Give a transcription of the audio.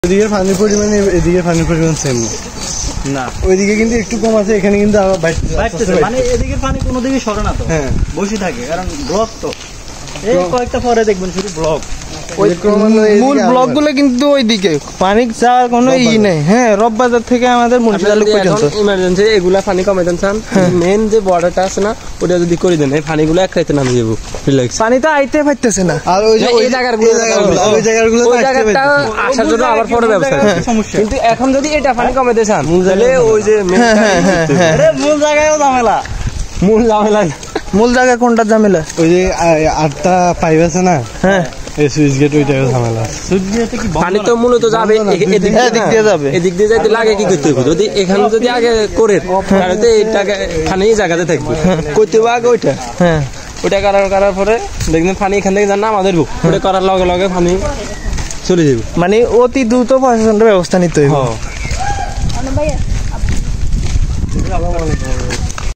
ওইদিকে পানির পরিমাণ এদিকে পানির পরিমাণ সেম না, ওইদিকে কিন্তু একটু কম আছে, এখানে কিন্তু মানে এদিকে পানি কোনো দিকে সরে না তো, হ্যাঁ বসে থাকে, কারণ ব্লক তো এই কয়েকটা পরে দেখবেন শুধু ব্লক। মূল ব্লক গুলো কিন্তু ওইদিকে পানি যাওয়ার কোনো ই নেই। হ্যাঁ, রববাজার থেকে আমাদের মুন্সিপালিটি পর্যন্ত ইমার্জেন্সি এগুলা পানি কমে দেন চান, মেন যে বর্ডারটা আছে না ওটা যদি করে দেন এই পানিগুলো এক রাইতে নামিয়ে যাবো, রিল্যাক্স। পানি তো আইতে পারতেছে না, আর ওই জায়গাগুলো আসার জন্য আবার পরে ব্যবস্থা সমস্যা। কিন্তু এখন যদি এটা পানি কমে দেন চান তাহলে ওই যে মূল জায়গায়ও ঝামেলা, মূল ঝামেলা মূল জায়গা কোনটা ঝামেলা? ওই যে 8টা পাইপ আছে না, হ্যাঁ সুইচ গেট, ওইটাও ঝামেলা। পানি তো মূলত যাবে এদিক দিয়ে যাবে, এদিক দিয়ে যাইতে লাগে কি করতে হবে, যদি এখানে যদি আগে করে তাহলে তো এইটাকে পানি জায়গাতে থাকবে, করতে হবে আগে ওইটা। হ্যাঁ, ওইটা করার পরে দেখবেন পানি এখান থেকে জানা আমাদের ওটা করার লগে লগে পানি চলে যাবে, মানে অতি দ্রুত প্রশাসনের ব্যবস্থা নিতে হবে।